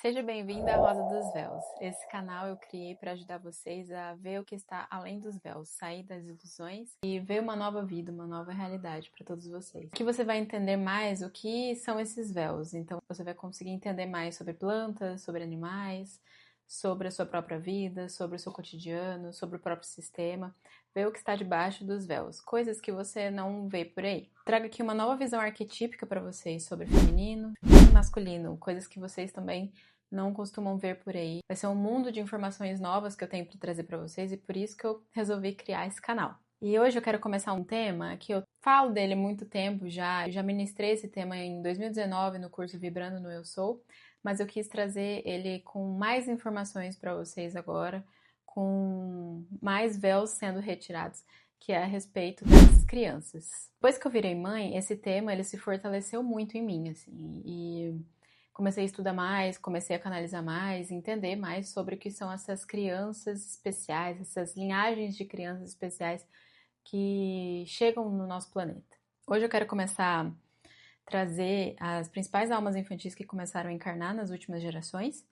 Seja bem-vinda à Rosa dos Véus. Esse canal eu criei para ajudar vocês a ver o que está além dos véus, sair das ilusões e ver uma nova vida, uma nova realidade para todos vocês. Aqui você vai entender mais o que são esses véus, então você vai conseguir entender mais sobre plantas, sobre animais, sobre a sua própria vida, sobre o seu cotidiano, sobre o próprio sistema, ver o que está debaixo dos véus, coisas que você não vê por aí. Trago aqui uma nova visão arquetípica para vocês sobre feminino e masculino, coisas que vocês também não costumam ver por aí. Vai ser um mundo de informações novas que eu tenho para trazer para vocês e por isso que eu resolvi criar esse canal. E hoje eu quero começar um tema que eu falo dele há muito tempo já. Eu já ministrei esse tema em 2019 no curso Vibrando no Eu Sou, mas eu quis trazer ele com mais informações para vocês agora, com mais véus sendo retirados, que é a respeito das crianças. Depois que eu virei mãe, esse tema ele se fortaleceu muito em mim, assim, e comecei a estudar mais, comecei a canalizar mais, entender mais sobre o que são essas crianças especiais, essas linhagens de crianças especiais que chegam no nosso planeta. Hoje eu quero começar a trazer as principais almas infantis que começaram a encarnar nas últimas gerações,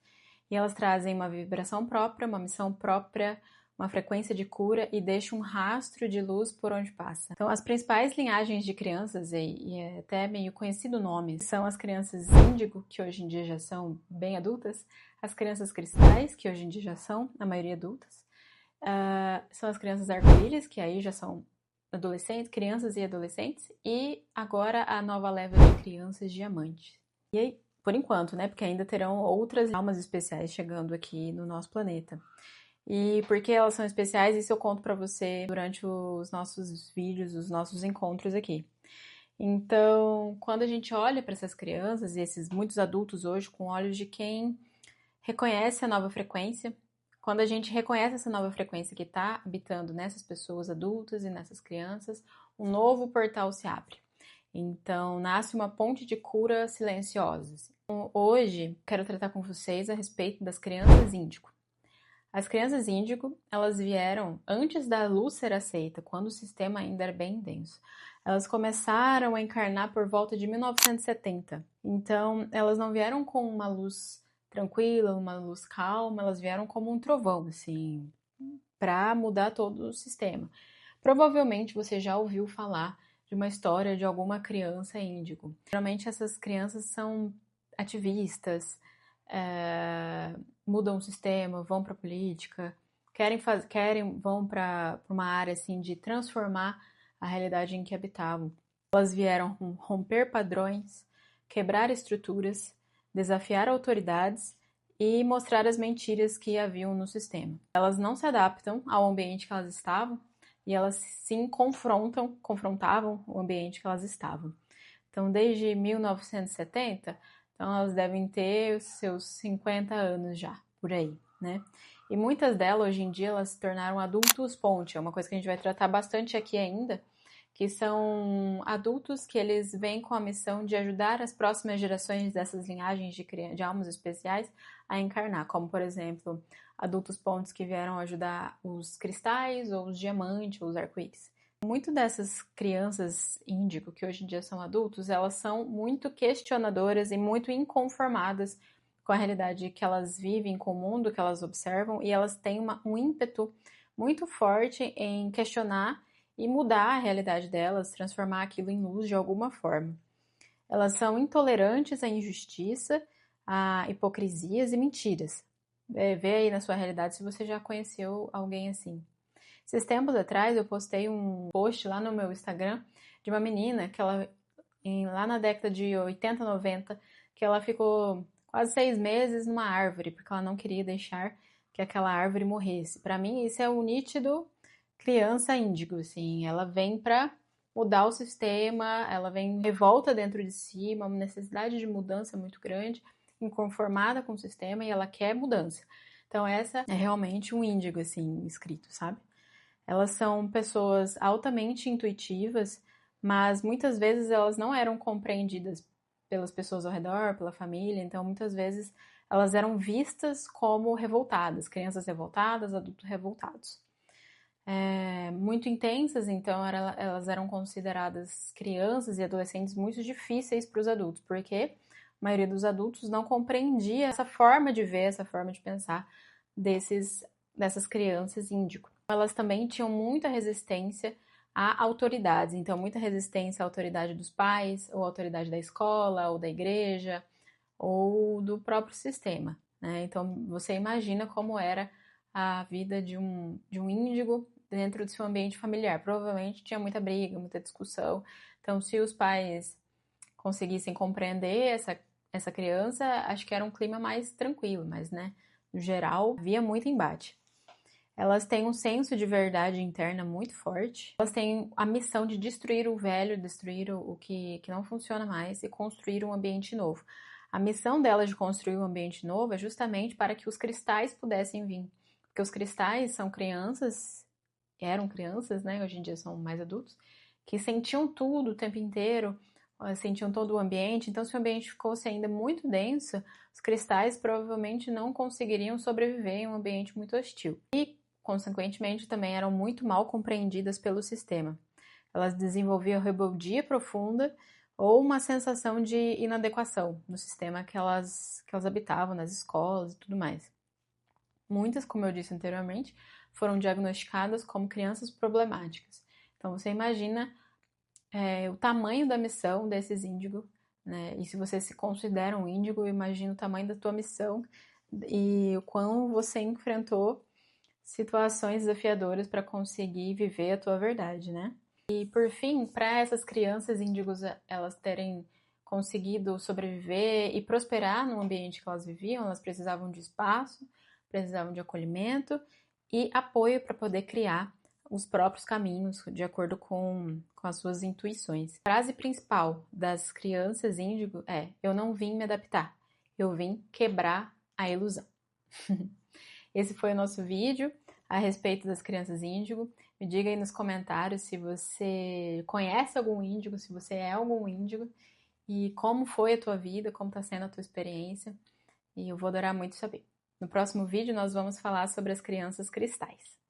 e elas trazem uma vibração própria, uma missão própria, uma frequência de cura e deixam um rastro de luz por onde passa. Então, as principais linhagens de crianças, e é até meio conhecido o nome, são as crianças índigo, que hoje em dia já são bem adultas, as crianças cristais, que hoje em dia já são, a maioria adultas, são as crianças arco-íris, que aí já são adolescentes, crianças e adolescentes, e agora a nova leva de crianças diamantes. E aí, por enquanto, né? Porque ainda terão outras almas especiais chegando aqui no nosso planeta. E por que elas são especiais, isso eu conto pra você durante os nossos vídeos, os nossos encontros aqui. Então, quando a gente olha para essas crianças e esses muitos adultos hoje com olhos de quem reconhece a nova frequência, quando a gente reconhece essa nova frequência que está habitando nessas pessoas adultas e nessas crianças, um novo portal se abre. Então, nasce uma ponte de cura silenciosa. Então, hoje, quero tratar com vocês a respeito das crianças índigo. As crianças índigo, elas vieram antes da luz ser aceita, quando o sistema ainda era bem denso. Elas começaram a encarnar por volta de 1970. Então, elas não vieram com uma luz tranquila, uma luz calma, elas vieram como um trovão, assim, para mudar todo o sistema. Provavelmente você já ouviu falar de uma história de alguma criança índigo. Geralmente essas crianças são ativistas, mudam o sistema, vão para a política, vão para uma área assim de transformar a realidade em que habitavam. Elas vieram romper padrões, quebrar estruturas, desafiar autoridades e mostrar as mentiras que haviam no sistema. Elas não se adaptam ao ambiente que elas estavam e elas sim confrontavam o ambiente que elas estavam. Então, desde 1970, então elas devem ter os seus 50 anos já, por aí, né? E muitas delas, hoje em dia, elas se tornaram adultos ponte, é uma coisa que a gente vai tratar bastante aqui ainda, que são adultos que eles vêm com a missão de ajudar as próximas gerações dessas linhagens de almas especiais a encarnar, como, por exemplo, adultos pontes que vieram ajudar os cristais, ou os diamantes, ou os arco-íris. Muito dessas crianças índigo, que hoje em dia são adultos, elas são muito questionadoras e muito inconformadas com a realidade que elas vivem, com o mundo que elas observam, e elas têm um ímpeto muito forte em questionar e mudar a realidade delas, transformar aquilo em luz de alguma forma. Elas são intolerantes à injustiça, a hipocrisias e mentiras. Vê aí na sua realidade se você já conheceu alguém assim. Esses tempos atrás eu postei um post lá no meu Instagram de uma menina que ela, lá na década de 80, 90, que ela ficou quase 6 meses numa árvore, porque ela não queria deixar que aquela árvore morresse. Para mim, isso é um nítido criança índigo, assim. Ela vem para mudar o sistema, ela vem revolta dentro de si, uma necessidade de mudança muito grande, inconformada com o sistema e ela quer mudança. Então essa é realmente um índigo, assim, escrito, sabe? Elas são pessoas altamente intuitivas, mas muitas vezes elas não eram compreendidas pelas pessoas ao redor, pela família, então muitas vezes elas eram vistas como revoltadas, crianças revoltadas, adultos revoltados. Muito intensas, então elas eram consideradas crianças e adolescentes muito difíceis para os adultos, porque maioria dos adultos não compreendia essa forma de ver, essa forma de pensar dessas crianças índigo. Elas também tinham muita resistência a autoridades, então muita resistência à autoridade dos pais, ou à autoridade da escola, ou da igreja, ou do próprio sistema, né? Então você imagina como era a vida de um índigo dentro do seu ambiente familiar. Provavelmente tinha muita briga, muita discussão. Então, se os pais conseguissem compreender essa criança, acho que era um clima mais tranquilo, mas, né, no geral, havia muito embate. Elas têm um senso de verdade interna muito forte. Elas têm a missão de destruir o velho, destruir o que não funciona mais e construir um ambiente novo. A missão delas de construir um ambiente novo é justamente para que os cristais pudessem vir. Porque os cristais são crianças, eram crianças, né? Hoje em dia são mais adultos, que sentiam tudo o tempo inteiro, sentiam todo o ambiente. Então, se o ambiente fosse ainda muito denso, os cristais provavelmente não conseguiriam sobreviver em um ambiente muito hostil. E, consequentemente, também eram muito mal compreendidas pelo sistema. Elas desenvolviam rebeldia profunda ou uma sensação de inadequação no sistema que elas habitavam, nas escolas e tudo mais. Muitas, como eu disse anteriormente, foram diagnosticadas como crianças problemáticas. Então você imagina o tamanho da missão desses índigos, né? E se você se considera um índigo, imagina o tamanho da tua missão e o quão você enfrentou situações desafiadoras para conseguir viver a tua verdade, né? E por fim, para essas crianças índigos elas terem conseguido sobreviver e prosperar no ambiente que elas viviam, elas precisavam de espaço, precisavam de acolhimento e apoio para poder criar os próprios caminhos de acordo com as suas intuições. A frase principal das crianças índigo é: eu não vim me adaptar, eu vim quebrar a ilusão. Esse foi o nosso vídeo a respeito das crianças índigo. Me diga aí nos comentários se você conhece algum índigo, se você é algum índigo e como foi a tua vida, como está sendo a tua experiência. E eu vou adorar muito saber. No próximo vídeo nós vamos falar sobre as crianças cristais.